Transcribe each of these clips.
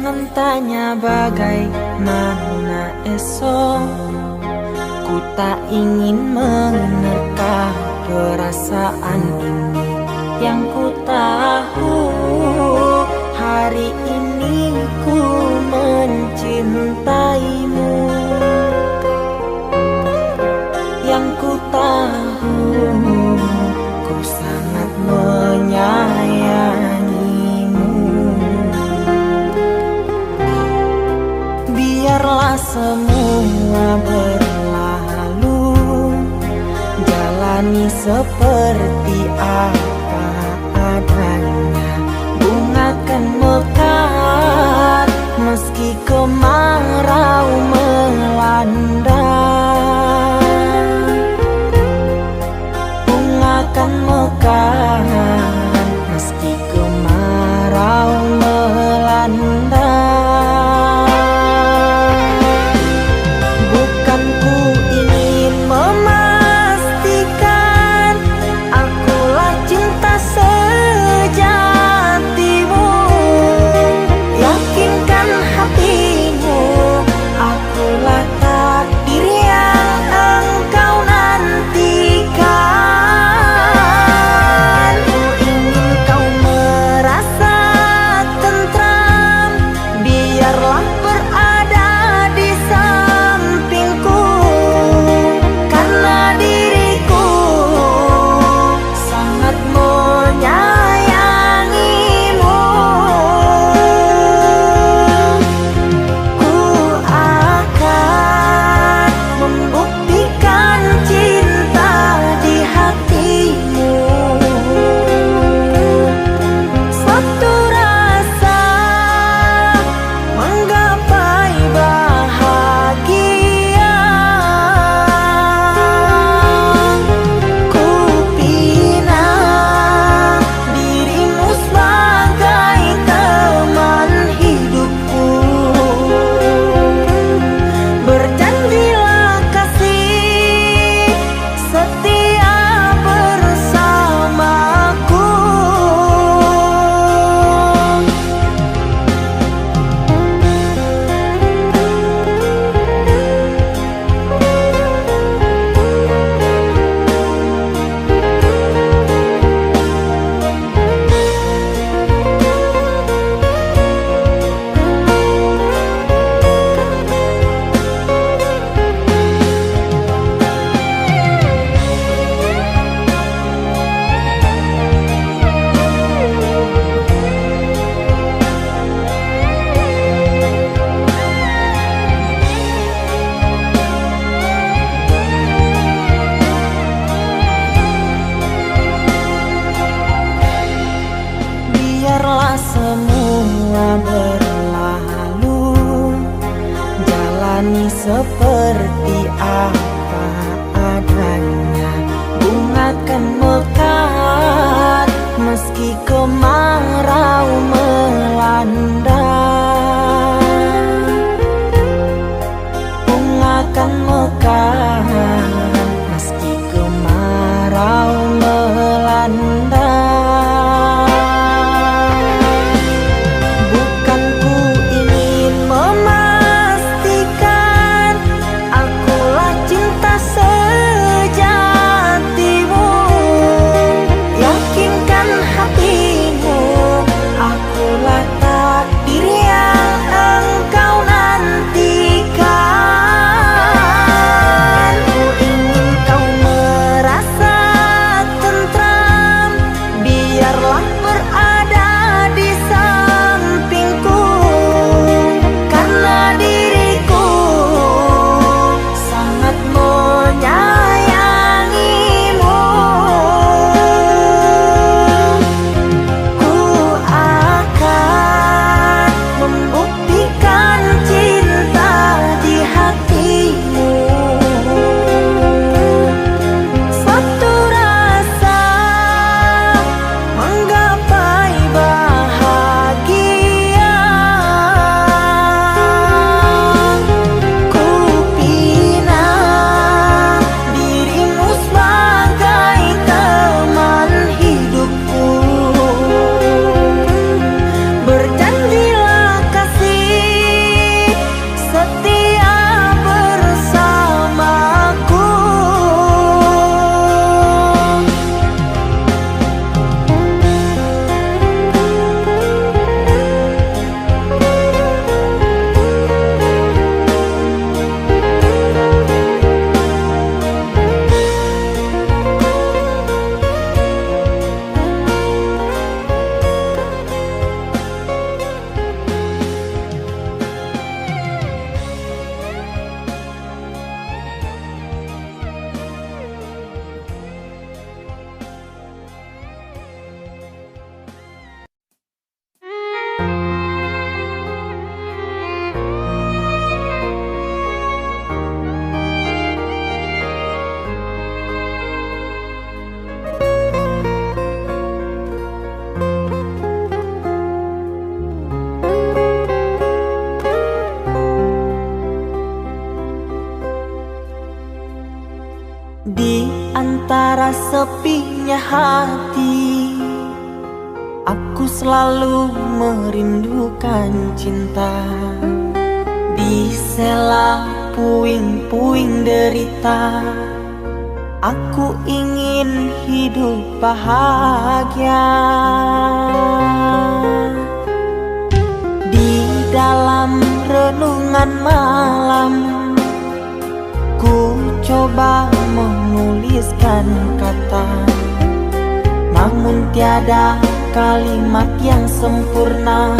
Jangan tanya bagaimana esok, ku tak ingin menerka perasaan ini. Yang ku tahu hari ini ku mencintaimu. Yang ku tahu ku sangat menyayangimu. Biarlah semua berlalu, jalani seperti apa adanya. Bunga kan mekar meski kemarau melanda. Bunga kan mekar meski kemarau melanda. Bukan ku ingin memastikan akulah cinta sejatimu. Yakinkan hatimu, akulah takdir yang engkau nantikan. Ku ingin kau merasa tentram, biarlah berada di sampingku. Karena diriku sangat menyayangimu. Ku akan membuktikan cinta di hatimu. Satu rasa menggapai bahagia. Ku pinang dirimu sebagai teman hidupku. Berjanjilah kasih setia bersamaku. Biarlah semua berlalu, jalani seperti apa adanya. Bunga kan mekar meski kemarau melanda. Bunga kan mekar meski kemarau melanda. Bukan ku ingin memastikan akulah cinta sejatimu. Yakinkan hatimu, akulah takdir Di antara sepinya hati, aku selalu merindukan cinta. Di sela puing-puing derita, aku ingin hidup bahagia. Di dalam renungan malam, ku coba menuliskan kata, namun tiada kalimat yang sempurna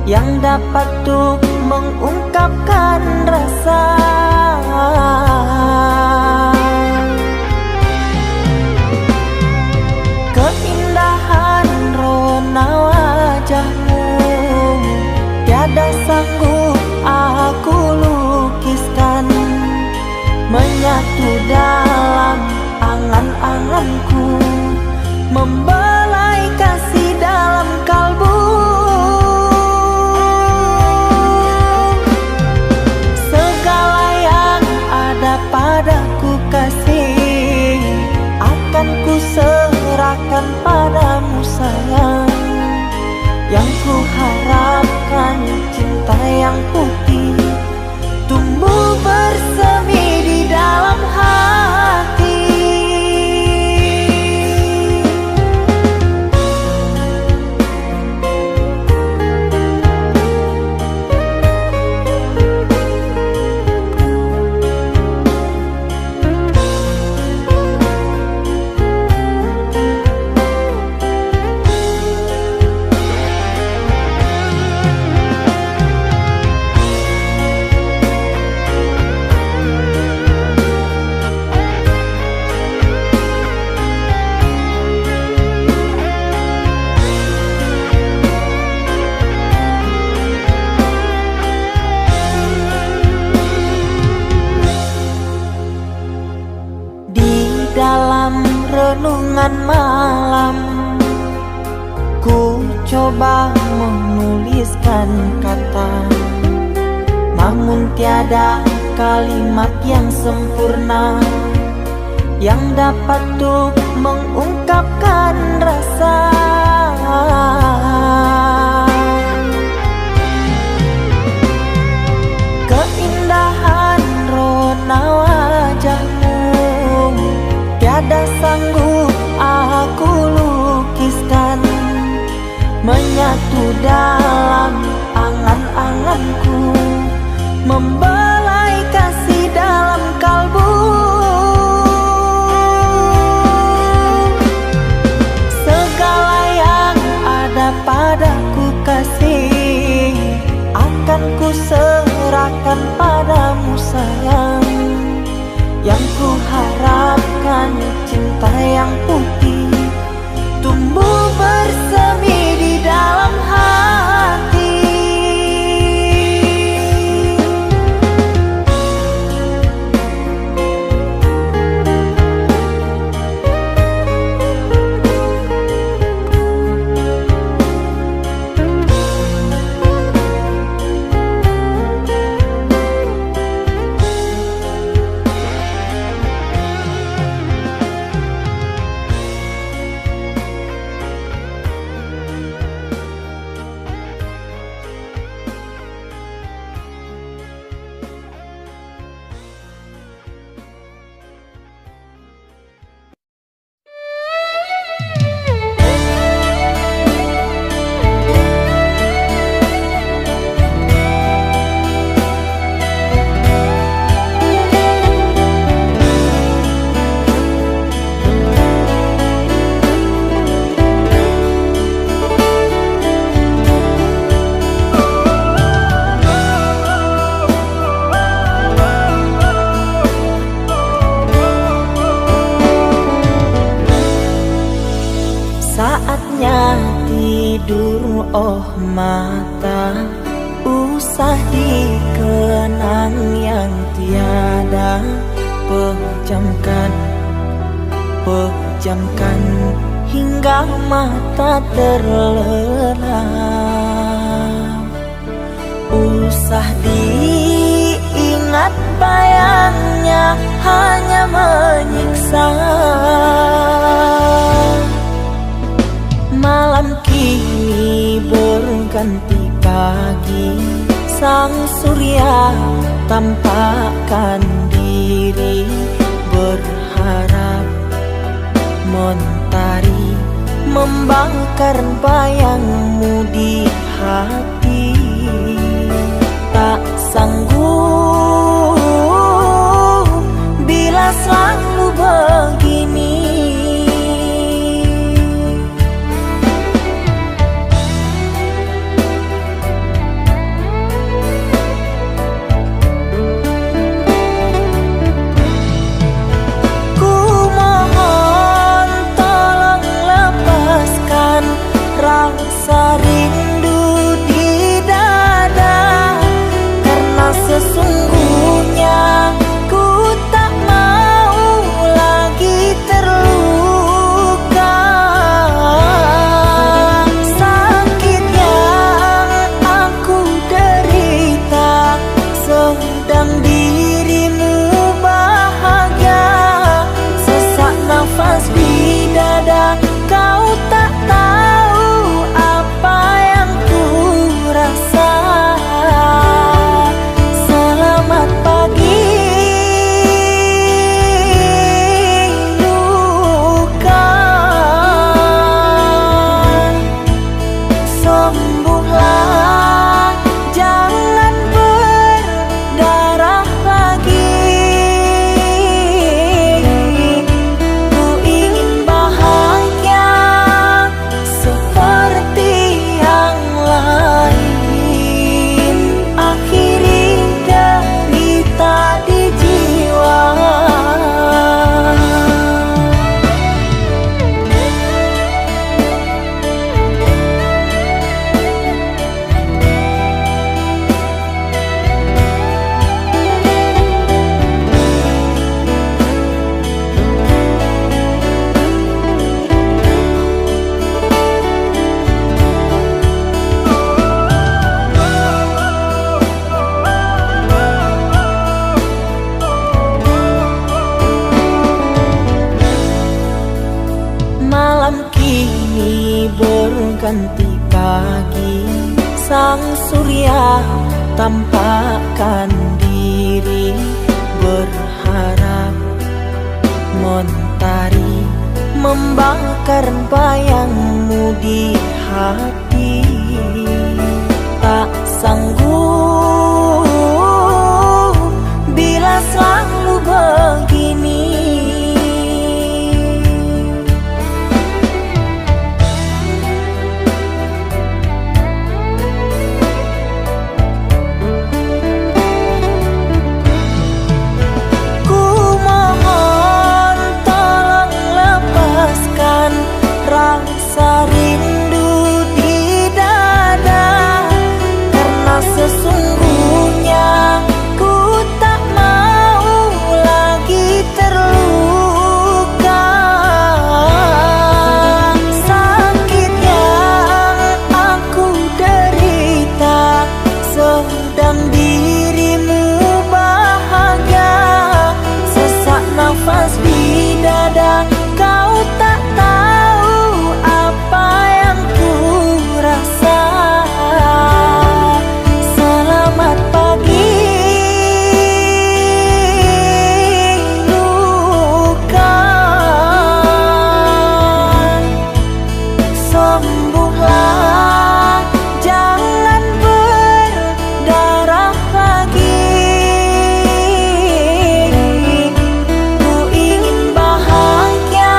yang dapat untuk mengungkapkan rasa. Keindahan rona wajahmu tiada sanggup aku lukiskan, menyatu dalam angan-anganku, membelai kasih dalam kalbu. Segala yang ada padaku kasih, akan ku serahkan padamu sayang. Yang ku harapkan cinta yang putih tumbuh bersemi di dalam hati. Dalam renungan malam, ku coba menuliskan kata, namun tiada kalimat yang sempurna yang dapat untuk mengungkapkan rasa. Keindahan rona wajahmu tiada sanggup aku lukiskan, menyatu dalam angan-anganku, membelai kasih dalam kalbu. Segala yang ada padaku kasih, akan ku serahkan padamu sayang. Yang ku harapkan cinta yang putih tumbuh bersemi di dalam hati. Saatnya tidur, oh mata, usah dikenang yang tiada. Pejamkan hingga mata terlelap. Usah diingat hangat bayangnya hanya menyiksa. Malam kini berganti pagi, sang surya tampakkan diri, berharap mentari membakar bayangmu di hati. Tak sanggup bila selalu begini. Ku mohon tolong lepaskan rasa rindu di dada, karena sesungguhnya ku tak mau lagi terluka. Sakit yang aku derita sedang dirimu bahagia. Sesak nafas di dada, kau tak tahu apa yang ku rasa. Selamat pagi luka, sembuhlah, jangan berdarah lagi. Ku ingin bahagia seperti yang lain, akhiri derita di jiwa. Malam kini berganti pagi, sang surya tampakkan diri, berharap mentari membakar bayangmu di hati. Tak sanggup bila selalu begini. Ku mohon tolong lepaskan rasa rindu di dada, karena sesungguhnya ku tak mau lagi terluka. Sakit yang aku derita sedang dirimu bahagia. Sesak nafas di dada, kau tak tahu apa yang ku rasa. Selamat pagi luka, sembuhlah, jangan berdarah lagi. Ku ingin bahagia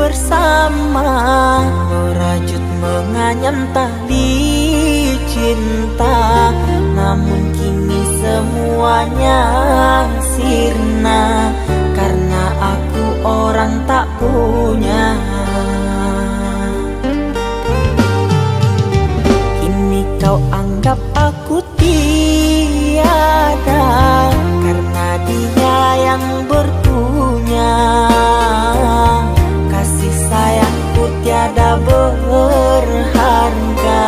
bersama, merajut menganyam tali cinta. Namun kini semuanya sirna, karena aku orang tak punya. Kini kau anggap aku tiada, karena dia yang berpunya. Kasih sayangku tiada berharga,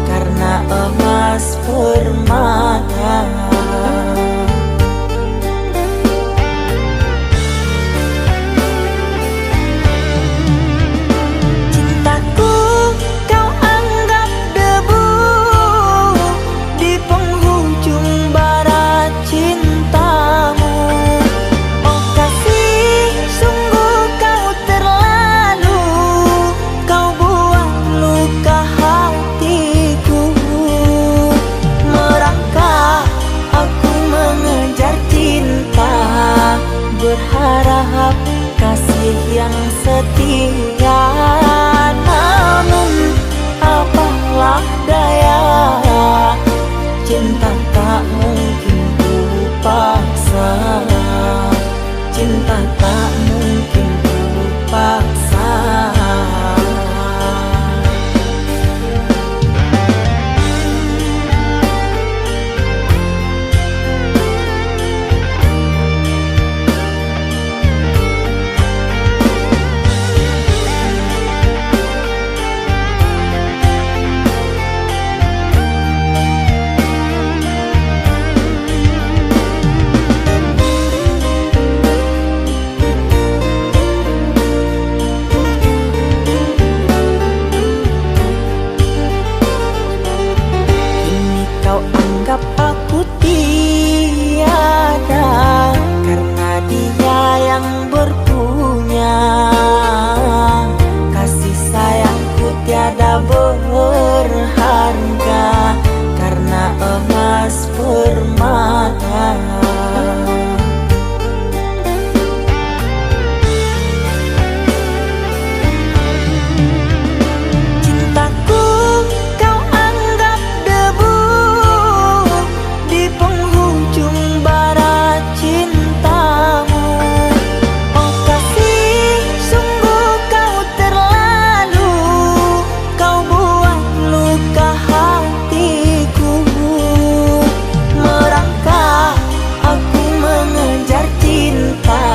karena emas permata. Cintaku kau anggap debu di penghujung barat cintamu. Oh kasih, sungguh kau terlalu, kau buat luka hatiku. Merangkak aku mengejar cinta, berharap kasih yang setia. Namun apalah daya, cinta tak mungkin ku paksa. Cinta tak mungkin ku paksa. Kau anggap aku tiada, karena dia yang berpunya. Kasih sayangku tiada berharga, karena emas permata. Cintaku kau anggap debu di penghujung barat cintamu. Oh kasih, sungguh kau terlalu, kau buat luka hatiku. Merangkak aku mengejar cinta,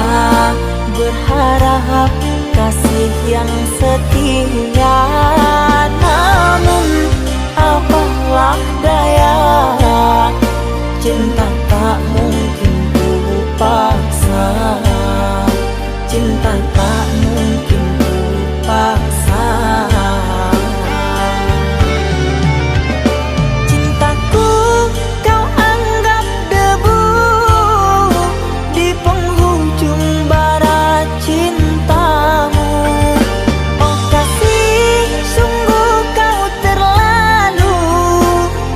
berharap kasih yang setia. Namun apalah daya, cinta tak mungkin ku paksa. Cinta tak mungkin ku paksa. Cintaku kau anggap debu di penghujung barat cintamu. Oh kasih, sungguh kau terlalu,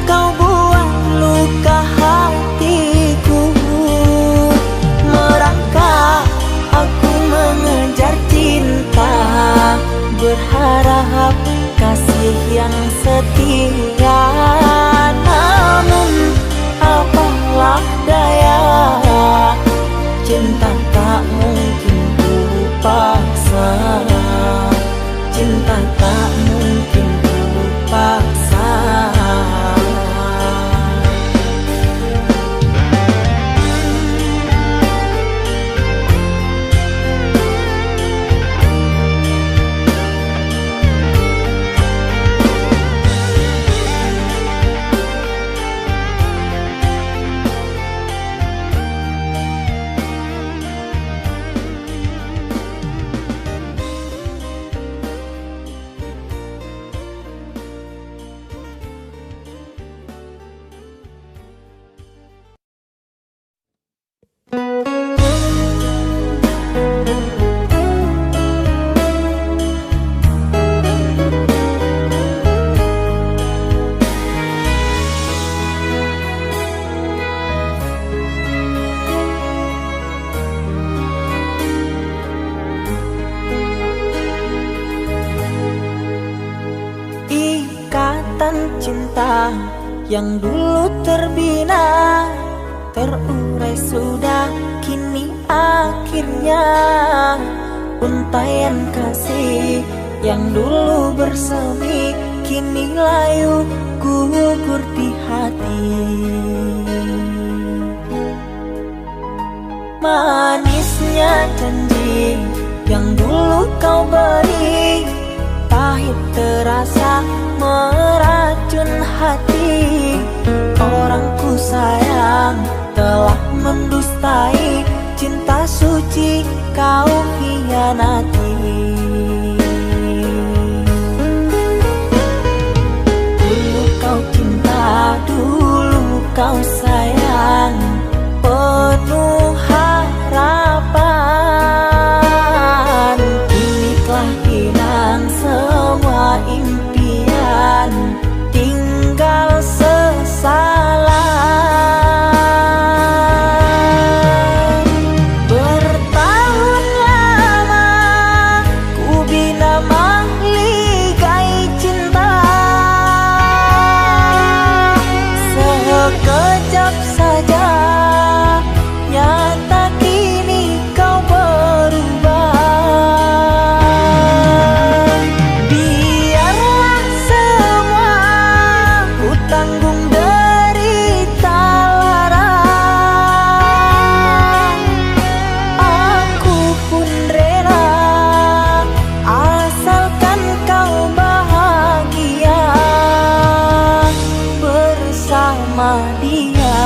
kau buat luka hatiku. Merangkak aku mengejar cinta, berharap kasih yang setia. Namun apalah daya, cinta tak mungkin ku paksa. Cinta tak mungkin ku paksa. yang dulu terbina, terurai sudah kini akhirnya. Untaian kasih yang dulu bersemi, kini layu gugur di hati. Manisnya janji yang dulu kau beri, pahit terasa meracun hati. Orang ku sayang telah mendustai, cinta suci kau hianati. Dulu kau cinta, dulu kau sayang, penuh harapan. Kini telah hilang semua impian, tinggal sesalan. Bertahun lama ku bina mahligai cinta, sekejap saja nyata kini kau berubah. Biarlah semua ku tanggung derita lara, aku pun rela asalkan kau bahagia bersama dia.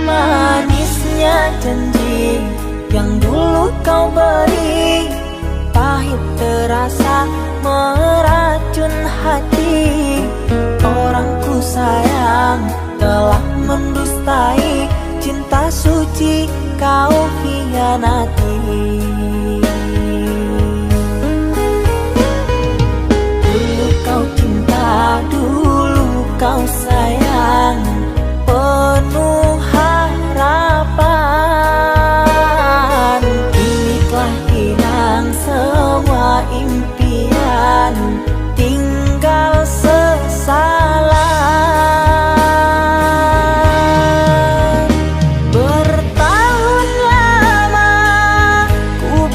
Manisnya janji yang dulu kau beri, pahit terasa meracun hati. Orang ku sayang telah mendustai, cinta suci kau hianati. Dulu kau cinta, dulu kau sayang, penuh harapan. Kini telah hilang semua impian, tinggal sesalan. Bertahun lama ku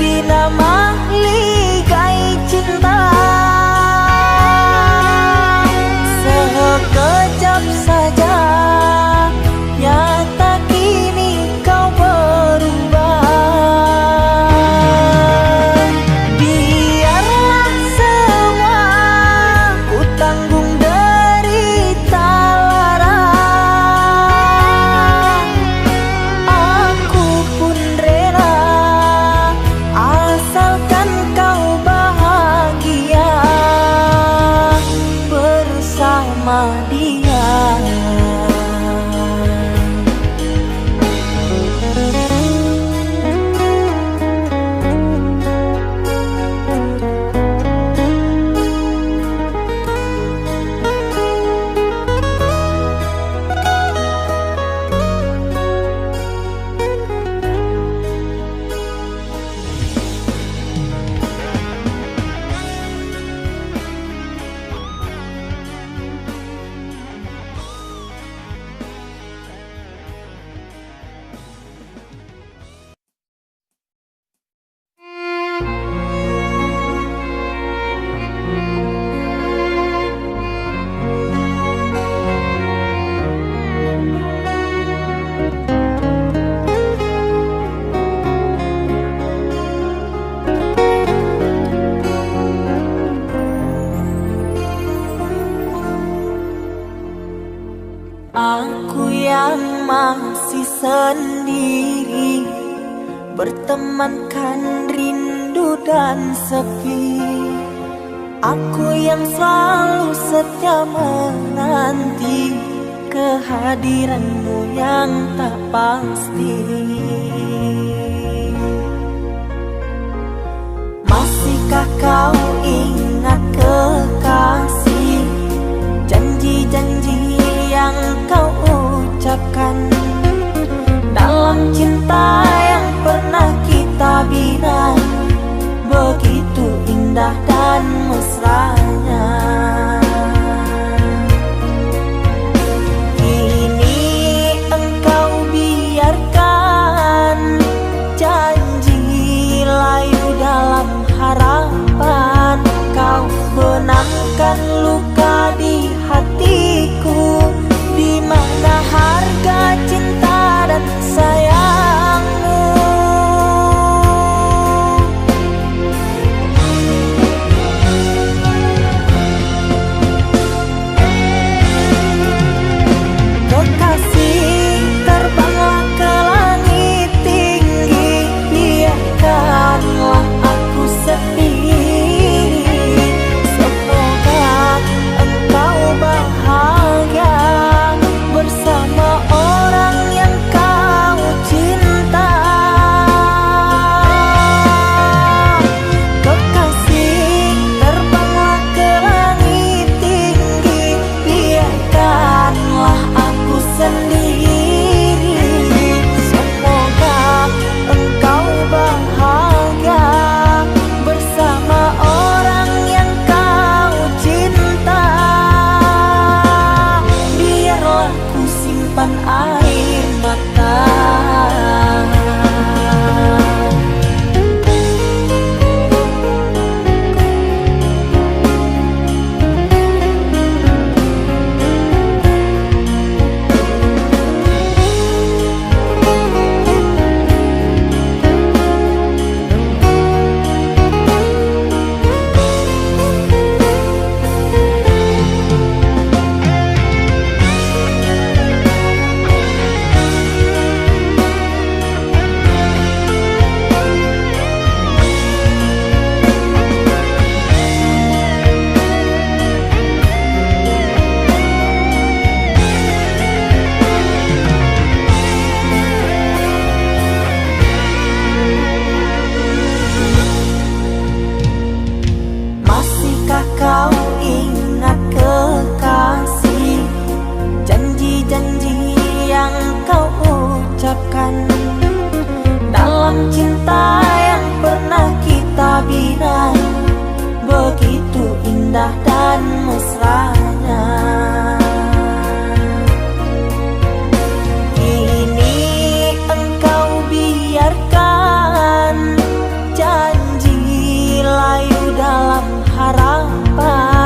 masih sendiri, bertemankan rindu dan sepi. Aku yang selalu setia menanti kehadiranmu yang tak pasti. Masihkah kau ingat kekasih, janji-janji yang kau ucapkan dalam cinta yang pernah kita bina, begitu indah dan mesranya. Kini engkau biarkan janji layu dalam harapan, kau benamkan luka di hatiku, di mana harga cinta dan sayangmu. Kekasih, terbanglah ke langit tinggi, biarkanlah aku sendiri. Semoga engkau bahagia bersama orang yang kau cinta. Kekasih, terbanglah ke langit tinggi, biarkanlah aku sendiri. Semoga engkau bahagia bersama orang yang kau cinta. Biarlah ku simpan air mata. Masihkah kau ingat kekasih, janji-janji yang kau ucapkan dalam cinta yang pernah kita bina, begitu indah dan mesranya. Kini engkau biarkan janji layu dalam harapan,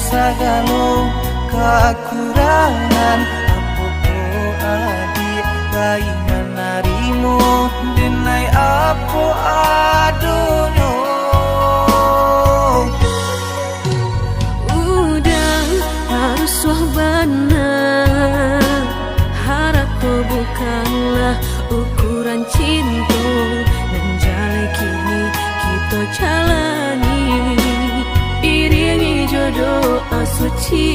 sagalo kekurangan apopo adik kainan narimu denai apo adonyo. Udah harus wahbana, harapku bukanlah ukuran cinta, dan jalan kini kita jalani iringi jodoh suci.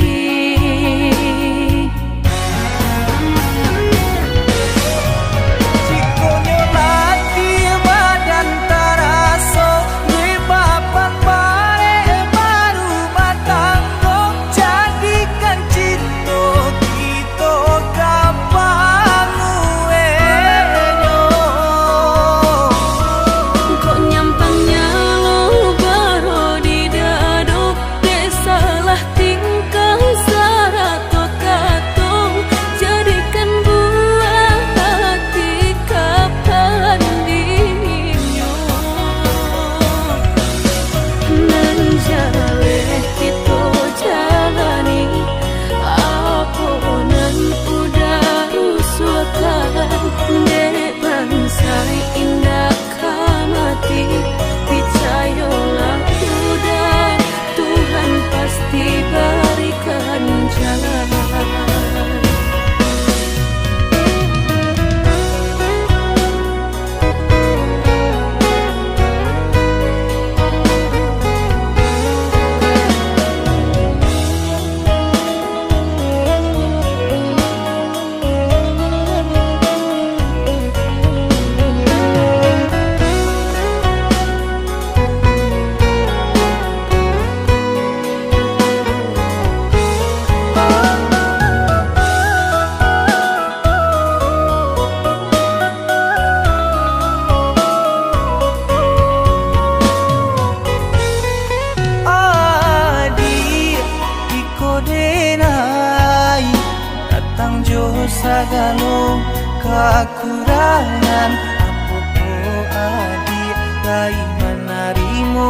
Sagalo kekurangan apopo adik kainan narimu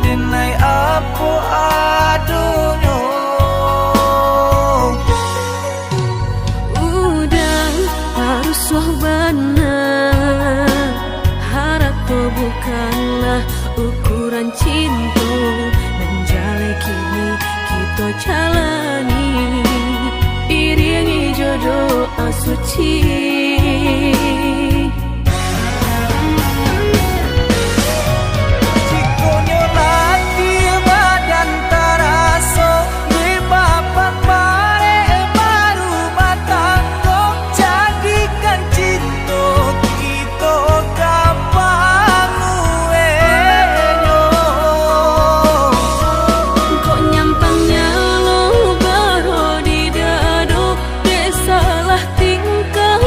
denai apo adonyo. Udah harus wahbana, harapku bukanlah ukuran cinta, dan jalan kini kita jalani iringi jodoh suci. Tingkah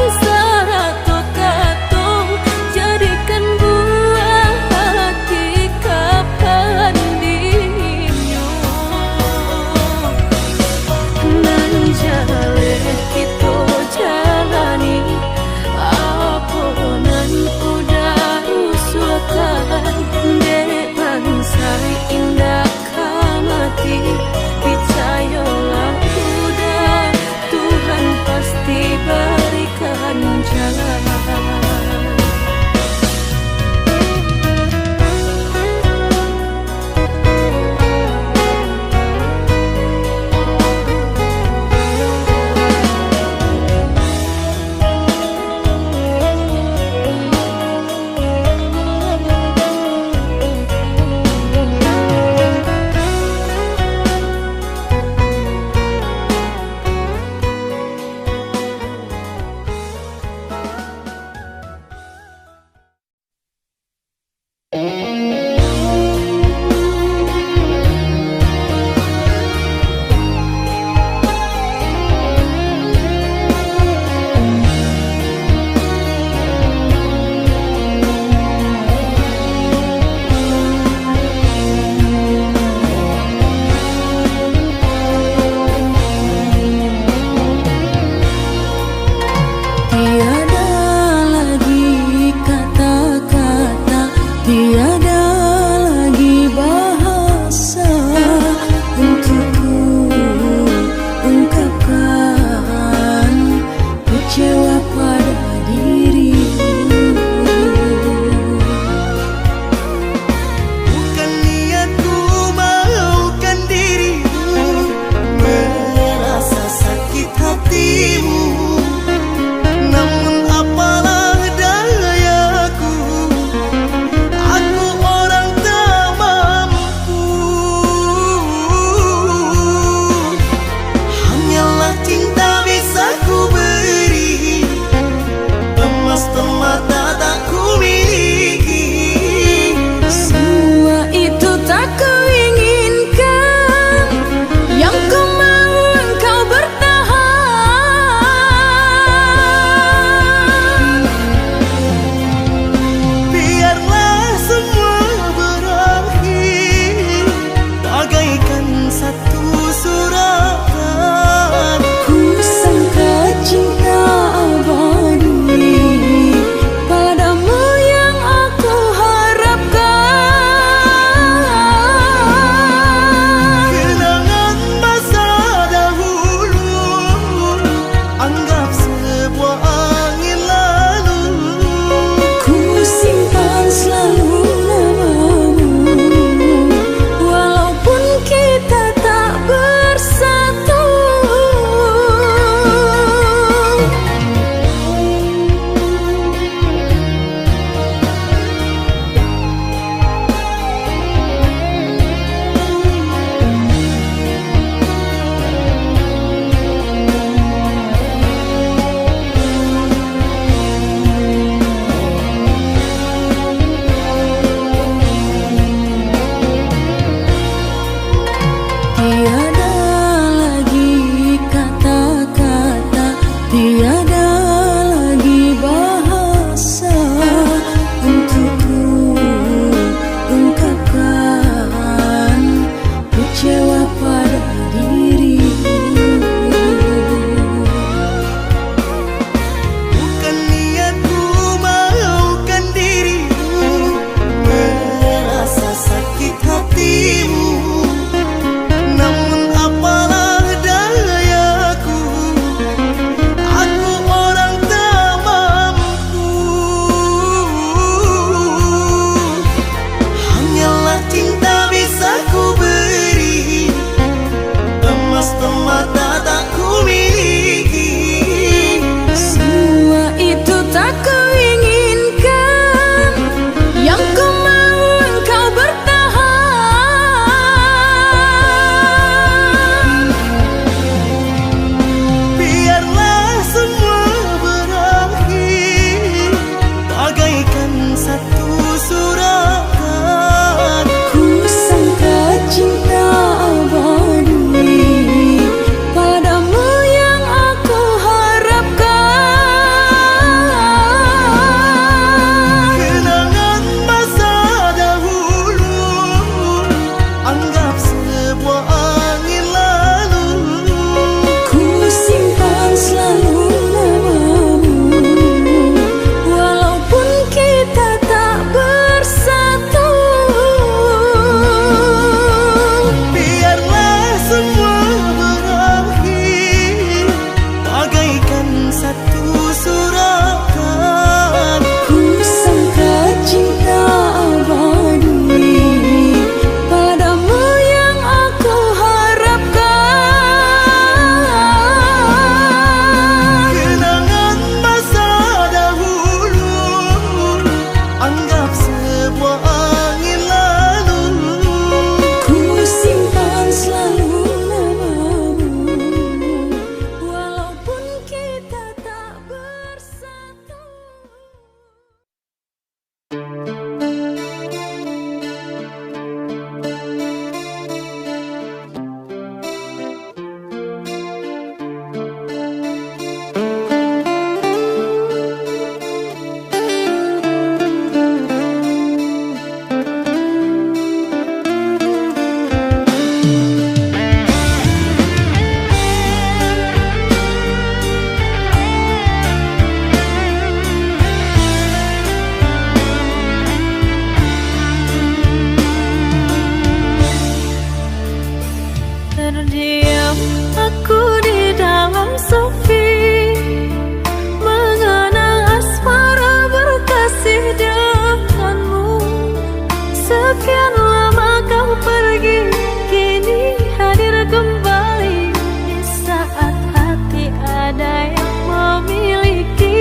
Sekian lama kau pergi, kini hadir kembali di saat hati ada yang memiliki.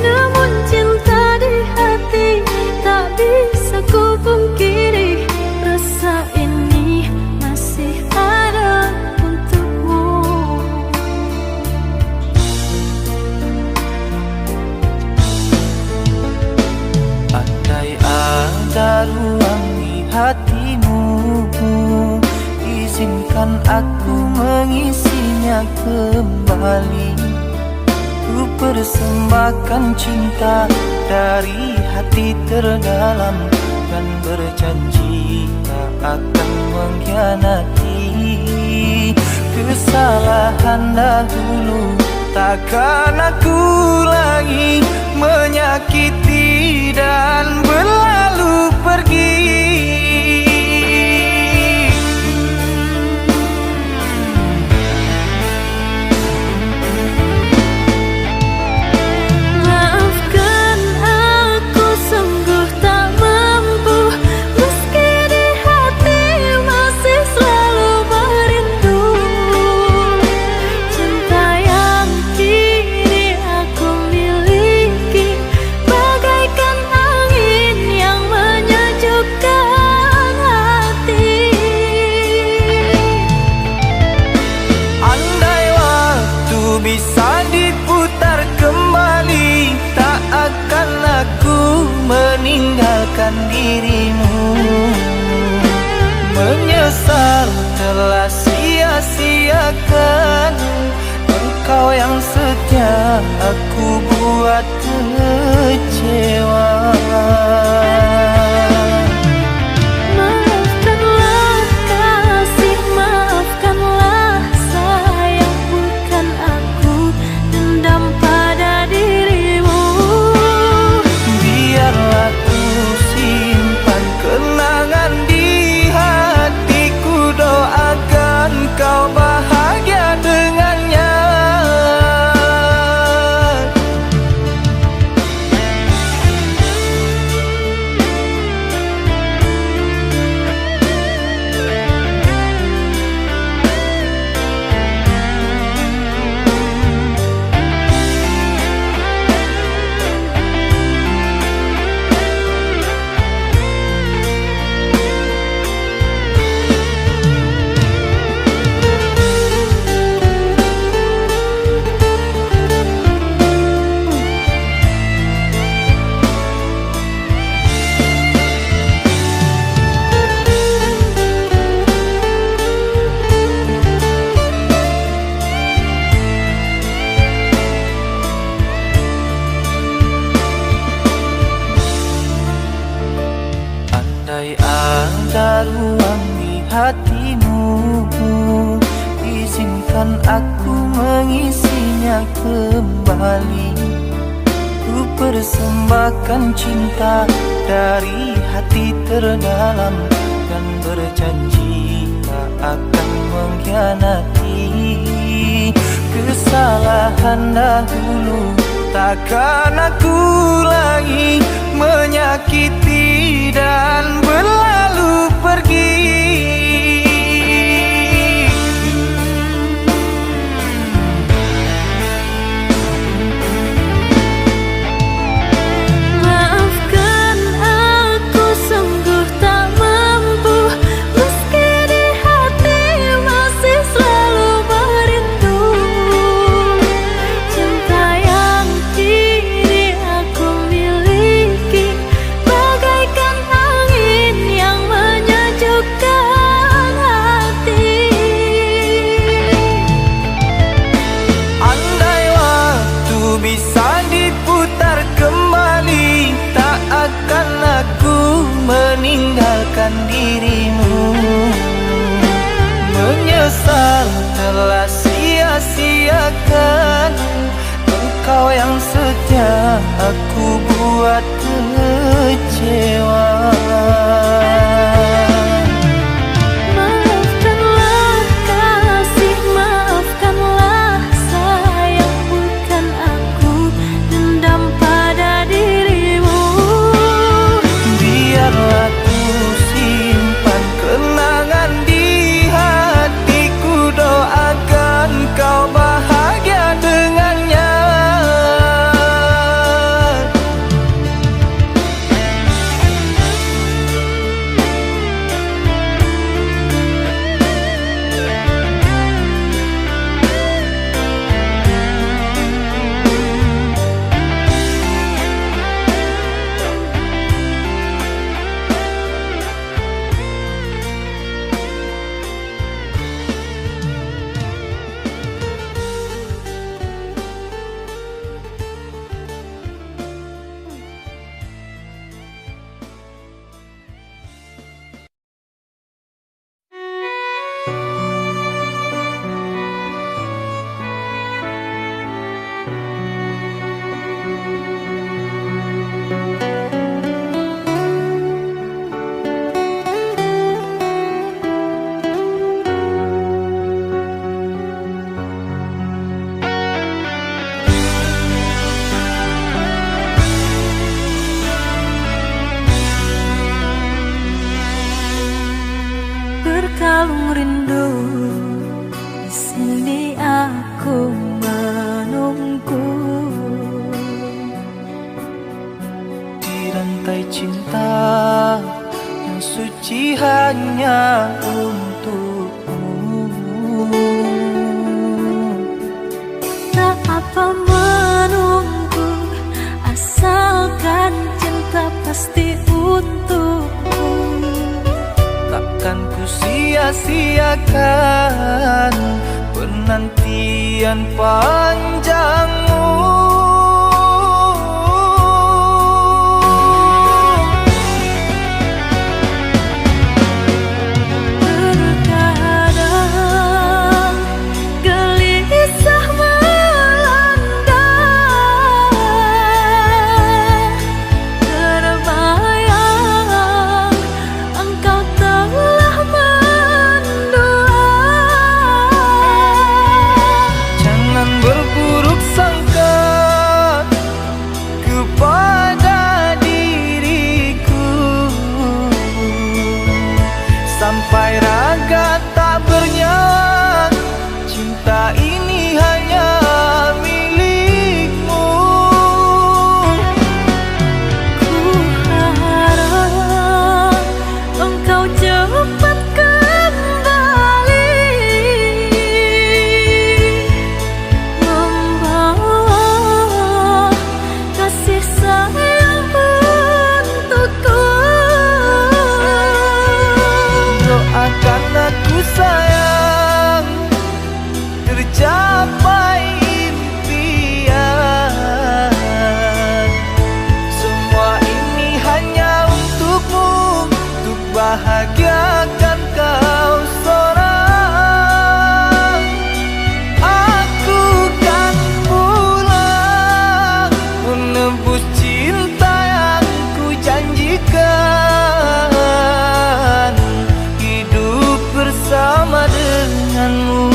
Namun cinta di hati tak bisa ku pungkiri, rasa ini masih ada untukmu. Andai ada ruang di hatimu, izinkan aku mengisinya kembali. Ku persembahkan cinta dari hati terdalam, dan berjanji tak akan mengkhianati. Kesalahan dahulu takkan aku lagi menyakiti dan berlalu pergi. Maafkan aku sungguh tak mampu, meski di hati masih selalu merindu. Cinta yang kini aku miliki bagaikan angin yang menyejukkan hati. Andai waktu bisa diputar kembali, tak akan aku meninggalkan dirimu. Menyesal telah sia-siakan engkau yang setia, aku buat kecewa. Maafkanlah kasih, maafkanlah sayang, bukan aku dendam pada dirimu. Biarlah ku simpan kenangan di hatiku, doakan kau bahagia dengannya. Andai ada ruang di hatimu, izinkan aku mengisinya kembali. Ku persembahkan cinta dari hati terdalam, dan berjanji tak akan mengkhianati. Kesalahan dahulu takkan aku lagi menyakiti dan berlalu pergi. Maafkan aku sungguh tak mampu, meski di hati masih selalu merindu. Cinta yang kini aku miliki bagaikan angin yang menyejukkan hati. Andai waktu bisa diputar kembali, tak akan aku meninggalkan dirimu. Menyesal telah sia-siakan engkau yang setia, aku buat kecewa. Maafkanlah kasih, maafkanlah sayang, bukan aku dendam pada dirimu. Biarlah hanya untukmu. Tak apa menunggu, asalkan cinta pasti untukku. Takkan ku sia-siakan penantian panjangmu. Sampai raga tak bernyawa, cinta ini hanya milikmu. Ku harap engkau cepat kembali, membawa kasih sayang untukku. Doakan aku sayang, tercapai impian. Semua ini hanya untukmu, untuk bahagiakan kau seorang. Aku kan pulang menebus cinta yang ku janjikan, bersama denganmu.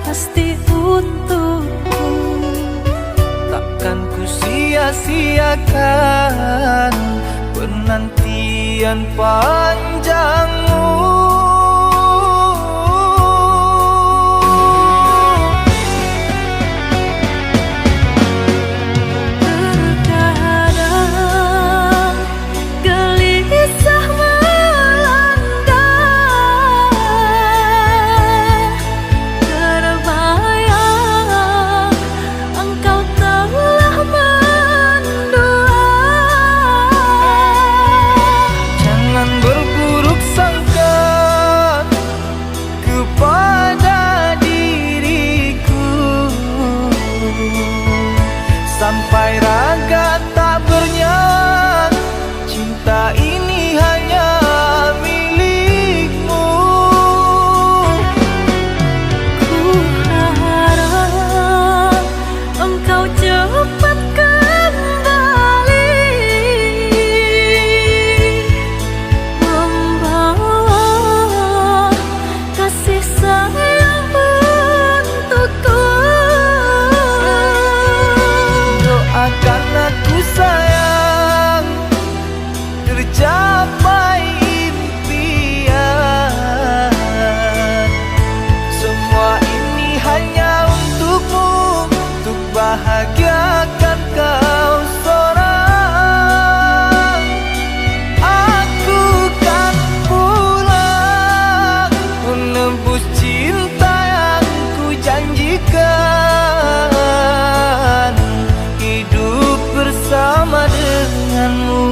Pasti untukku. Takkan ku sia-siakan penantian panjangmu. Sampai raga tak bernyawa, cinta ini hanya milikmu. Ku harap engkau cepat kembali, membawa kasih sayang untukku. Doakan aku sayang, tercapai impian. Semua ini hanya untukmu, untuk bahagiakan kau seorang. Aku kan pulang menebus cinta yang ku janjikan, hidup bersama dengan denganmu